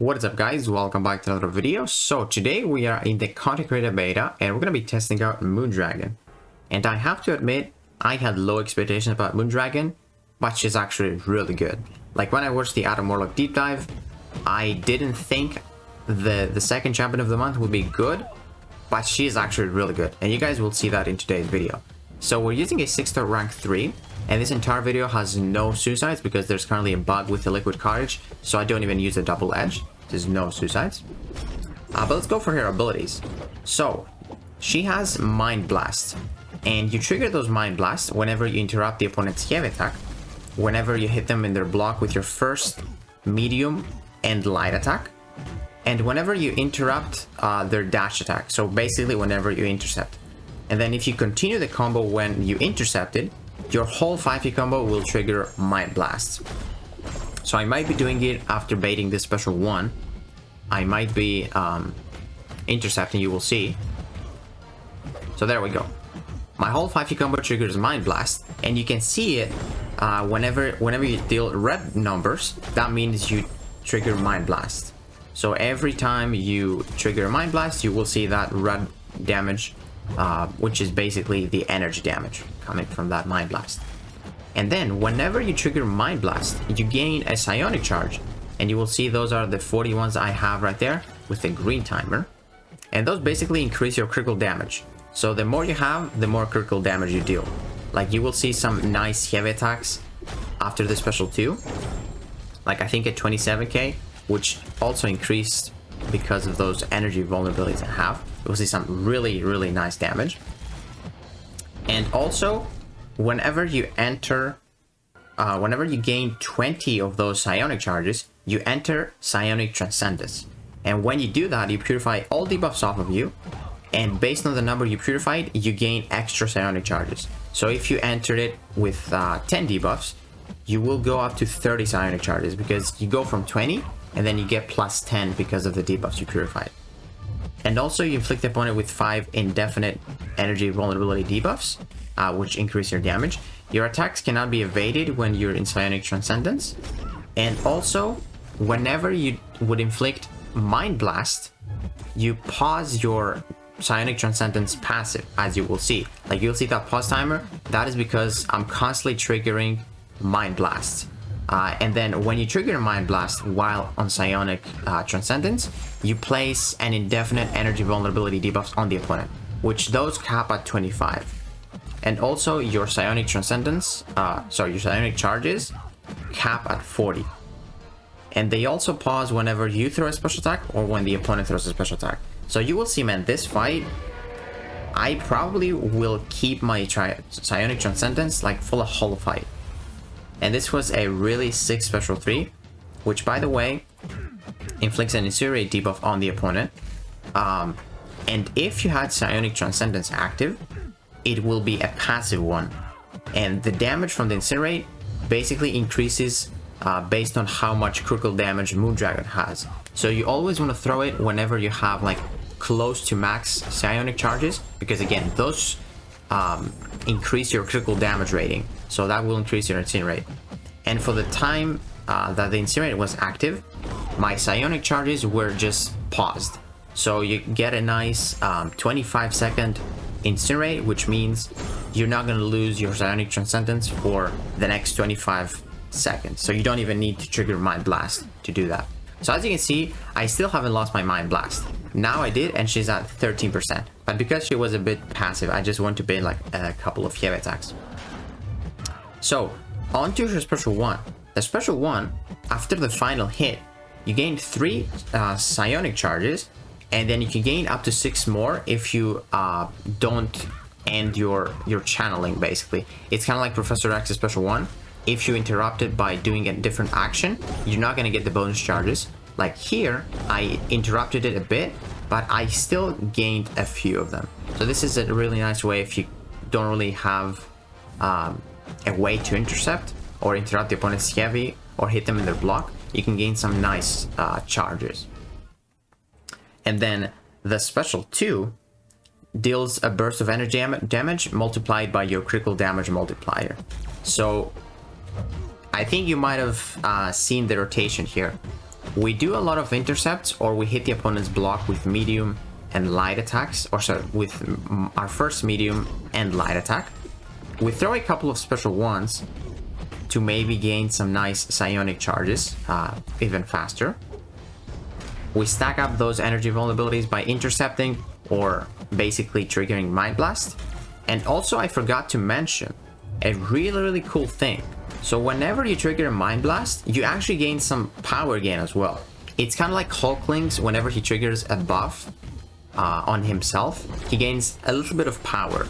What is up, guys? Welcome back to another video. So today we are in the content creator beta and we're going to be testing out Moondragon. And I have to admit, I had low expectations about Moondragon, but she's actually really good. Like when I watched the Adam Warlock deep dive, I didn't think the second champion of the month would be good, but she is actually really good. And you guys will see that in today's video. So we're using a 6-star rank 3. And this entire video has no suicides because there's currently a bug with the liquid cartridge, so I don't even use a double edge. There's no suicides. But let's go for her abilities. So she has Mind Blast, and you trigger those Mind Blasts whenever you interrupt the opponent's heavy attack, whenever you hit them in their block with your first, medium, and light attack, and whenever you interrupt their dash attack. So basically whenever you intercept. And then if you continue the combo when you intercepted, your whole 5-hit combo will trigger Mind Blast. So I might be doing it after baiting this special one. I might be intercepting, you will see. So there we go. My whole 5-hit combo triggers Mind Blast, and you can see it whenever you deal red numbers. That means you trigger Mind Blast. So every time you trigger Mind Blast, you will see that red damage, which is basically the energy damage coming from that Mind Blast. And then whenever you trigger Mind Blast, you gain a psionic charge, and you will see those are the 40 ones I have right there with the green timer, and those basically increase your critical damage. So the more you have, the more critical damage you deal. Like you will see some nice heavy attacks after the special 2, like I think at 27k, which also increased because of those energy vulnerabilities I have. You'll see some really nice damage. And also whenever you enter whenever you gain 20 of those psionic charges, you enter psionic transcendence, and when you do that, you purify all debuffs off of you, and based on the number you purified, you gain extra psionic charges. So if you entered it with 10 debuffs, you will go up to 30 psionic charges, because you go from 20 and then you get plus 10 because of the debuffs you purified. And also you inflict the opponent with 5 indefinite energy vulnerability debuffs, which increase your damage. Your attacks cannot be evaded when you're in psionic transcendence. And also, whenever you would inflict Mind Blast, you pause your psionic transcendence passive, as you will see. Like you'll see that pause timer, that is because I'm constantly triggering Mind Blast. And then when you trigger a Mind Blast while on psionic transcendence, you place an indefinite energy vulnerability debuffs on the opponent, which those cap at 25. And also your psionic transcendence, your psionic charges cap at 40. And they also pause whenever you throw a special attack or when the opponent throws a special attack. So you will see, man, this fight, I probably will keep my psionic transcendence like for the whole fight. And this was a really sick special 3, which, by the way, inflicts an incinerate debuff on the opponent. And if you had psionic transcendence active, it will be a passive one, and the damage from the incinerate basically increases based on how much critical damage Moondragon has. So you always want to throw it whenever you have like close to max psionic charges, because again, those increase your critical damage rating, so that will increase your incinerate. And for the time that the incinerate was active, my psionic charges were just paused, so you get a nice 25-second incinerate, which means you're not going to lose your psionic transcendence for the next 25 seconds. So you don't even need to trigger Mind Blast to do that. So as you can see, I still haven't lost my Mind Blast. Now I did, and she's at 13%. But because she was a bit passive, I just want to bait like a couple of heavy attacks. So on to her special 1. The special 1, after the final hit, you gain 3 psionic charges, and then you can gain up to 6 more if you don't end your channeling, basically. It's kind of like Professor X's special 1. If you interrupt it by doing a different action, you're not going to get the bonus charges. Like here, I interrupted it a bit, but I still gained a few of them. So this is a really nice way if you don't really have a way to intercept or interrupt the opponent's heavy or hit them in their block. You can gain some nice charges. And then the special 2 deals a burst of energy damage multiplied by your critical damage multiplier. So I think you might have seen the rotation here. we do a lot of intercepts, or we hit the opponent's block with medium and light attacks, or sorry, with our first medium and light attack. We throw a couple of special ones to maybe gain some nice psionic charges even faster. We stack up those energy vulnerabilities by intercepting or basically triggering Mind Blast. And also I forgot to mention a really cool thing. So whenever you trigger a Mind Blast, you actually gain some power gain as well. It's kind of like Hulkling's, whenever he triggers a buff on himself, he gains a little bit of power.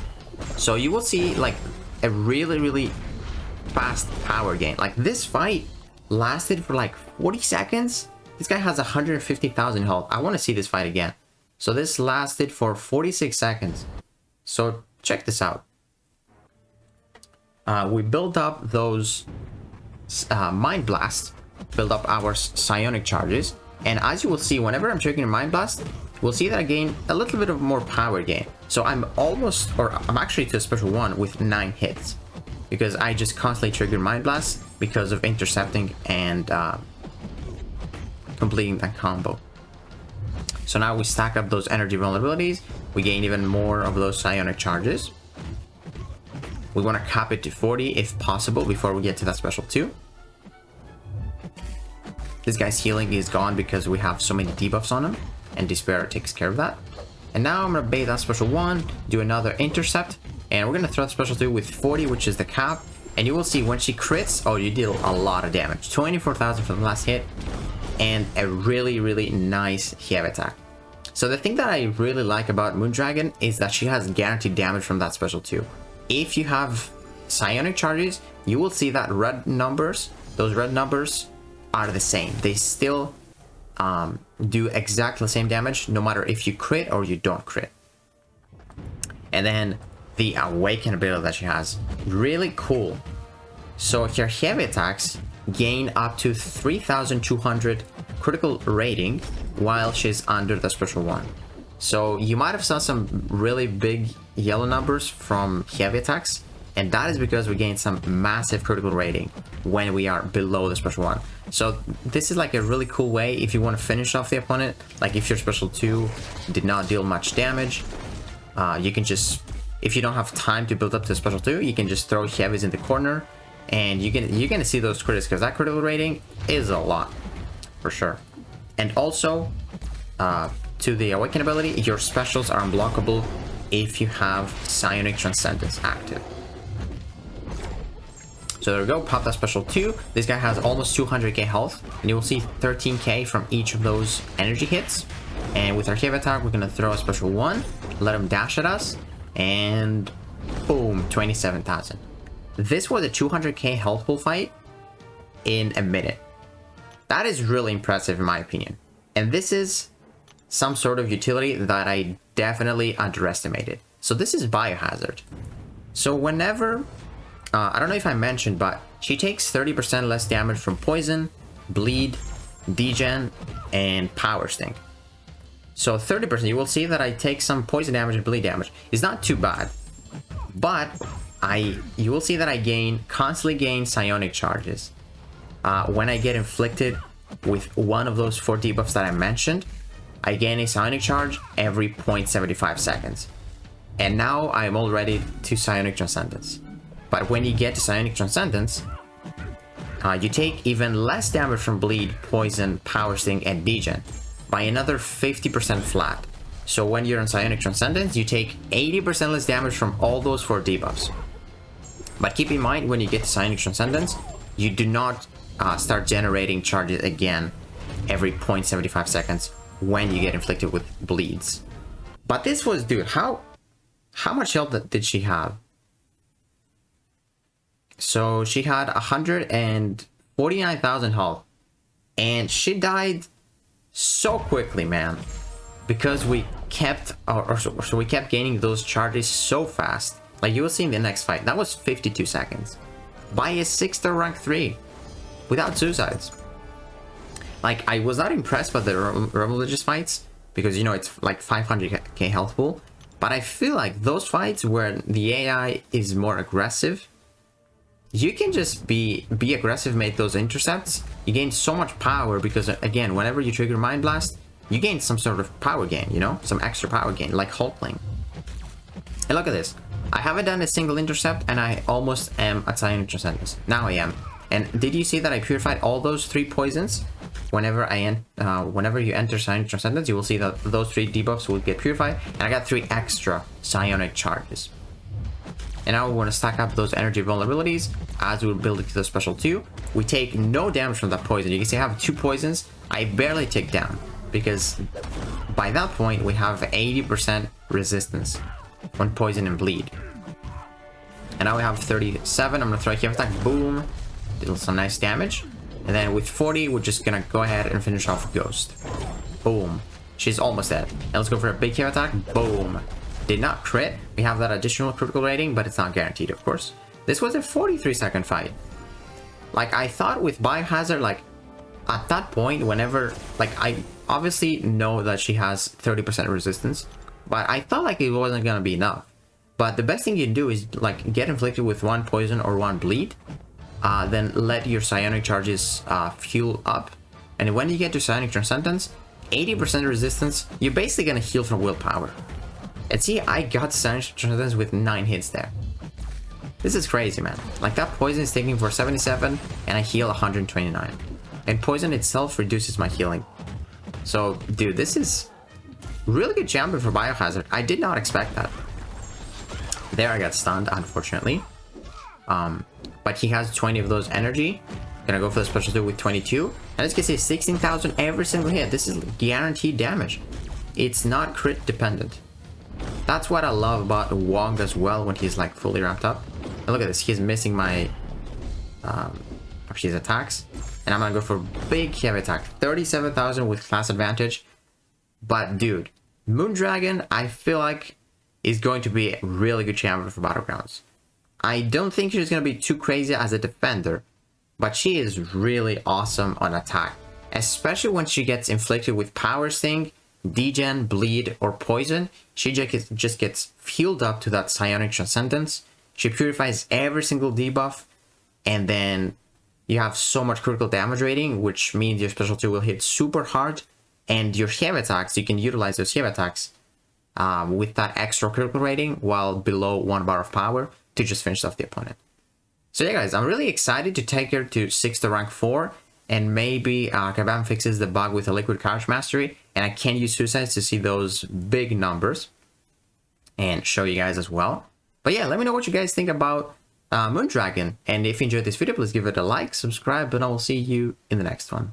So you will see like a really fast power gain. Like this fight lasted for like 40 seconds. This guy has 150,000 health. I want to see this fight again. So this lasted for 46 seconds. So check this out. We built up those Mind Blast, build up our psionic charges, and as you will see, whenever I'm triggering Mind Blast, we'll see that I gain a little bit of more power gain. So I'm actually to a special one with 9 hits, because I just constantly trigger Mind Blast because of intercepting and completing that combo. So now we stack up those energy vulnerabilities, we gain even more of those psionic charges. We want to cap it to 40 if possible before we get to that special 2. This guy's healing is gone because we have so many debuffs on him, and Despair takes care of that. And now I'm going to bait that special 1, do another intercept, and we're going to throw the special 2 with 40, which is the cap. And you will see when she crits, oh, you deal a lot of damage. 24,000 for the last hit, and a really nice heavy attack. So the thing that I really like about Moondragon is that she has guaranteed damage from that special 2. If you have psionic charges, you will see that those red numbers are the same. They still do exactly the same damage, no matter if you crit or you don't crit. And then the Awaken ability that she has, really cool. So her heavy attacks gain up to 3,200 critical rating while she's under the special 1. So you might have saw some really big yellow numbers from heavy attacks, and that is because we gained some massive critical rating when we are below the special 1. So this is like a really cool way if you want to finish off the opponent. Like if your special 2 did not deal much damage, you can just, if you don't have time to build up to the special 2, you can just throw heavies in the corner, and you're gonna see those critics, because that critical rating is a lot for sure. And also to the Awaken ability, your specials are unblockable if you have Psionic Transcendence active. So there we go, pop that special 2. This guy has almost 200k health, and you will see 13k from each of those energy hits. And with our heavy attack, we're gonna throw a special 1, let him dash at us, and boom, 27,000. This was a 200k health pool fight in a minute. That is really impressive in my opinion. And this is some sort of utility that I definitely underestimated. So this is Biohazard. So whenever, I don't know if I mentioned, but she takes 30% less damage from Poison, Bleed, Degen, and Power Sting. So 30%, you will see that I take some Poison damage and Bleed damage. It's not too bad, but you will see that I constantly gain Psionic charges. When I get inflicted with one of those 4 debuffs that I mentioned, I gain a Psionic charge every 0.75 seconds. And now I'm already to Psionic Transcendence. But when you get to Psionic Transcendence, you take even less damage from Bleed, Poison, Power Sting, and Degen by another 50% flat. So when you're on Psionic Transcendence, you take 80% less damage from all those 4 debuffs. But keep in mind, when you get to Psionic Transcendence, you do not start generating charges again every 0.75 seconds when you get inflicted with bleeds. But this was, dude, how much health did she have? So she had 149,000 health, and she died so quickly, man, because we kept so we kept gaining those charges so fast. Like you will see in the next fight, that was 52 seconds by a 6-star rank 3 without suicides. Like, I was not impressed by the religious fights because, you know, it's like 500k health pool, but I feel like those fights where the AI is more aggressive you can just be aggressive, make those intercepts. You gain so much power because, again, whenever you trigger Mind Blast, you gain some sort of power gain, you know? Some extra power gain, like Hulkling. And look at this. I haven't done a single intercept, and I almost am at Psionic Transcendence. Now I am. And did you see that I purified all those 3 poisons? Whenever you enter Psionic Transcendence, you will see that those 3 debuffs will get purified, and I got 3 extra Psionic charges. And now we want to stack up those energy vulnerabilities as we build it to the special 2. We take no damage from that poison. You can see I have 2 poisons. I barely take down because by that point we have 80% resistance when poison and bleed. And now we have 37. I'm gonna throw a heavy attack. Boom. Did some nice damage. And then with 40, we're just gonna go ahead and finish off Ghost. Boom. She's almost dead. And let's go for a big heavy attack. Boom. Did not crit. We have that additional critical rating, but it's not guaranteed, of course. This was a 43-second fight. Like, I thought with Biohazard, like, at that point, whenever, like, I obviously know that she has 30% resistance, but I thought like it wasn't gonna be enough. But the best thing you can do is, like, get inflicted with 1 poison or 1 bleed, then let your Psionic charges fuel up. And when you get to Psionic Transcendence, 80% resistance, you're basically gonna heal from willpower. And see, I got Psionic Transcendence with 9 hits there. This is crazy, man. Like, that poison is taking for 77, and I heal 129. And poison itself reduces my healing. So, dude, this is really good champion for Biohazard. I did not expect that. There I got stunned, unfortunately. But he has 20 of those energy. Gonna go for the special 2 with 22. And as you can see, 16,000 every single hit. This is guaranteed damage. It's not crit dependent. That's what I love about Wong as well when he's like fully ramped up. And look at this, he's missing my his attacks. And I'm gonna go for big heavy attack. 37,000 with class advantage. But dude, Moondragon, I feel like is going to be a really good champion for Battlegrounds. I don't think she's going to be too crazy as a defender, but she is really awesome on attack. Especially when she gets inflicted with Power Sting, Degen, Bleed, or Poison. She just gets fueled up to that Psionic Transcendence. She purifies every single debuff, and then you have so much critical damage rating, which means your special 2 will hit super hard, and your heavy attacks, you can utilize those heavy attacks with that extra critical rating while below 1 bar of power to just finish off the opponent. So yeah, guys, I'm really excited to take her to 6th to rank 4, and maybe Kabam fixes the bug with a Liquid Courage Mastery, and I can use Suicides to see those big numbers and show you guys as well. But yeah, let me know what you guys think about Moondragon, and if you enjoyed this video, please give it a like, subscribe, and I will see you in the next one.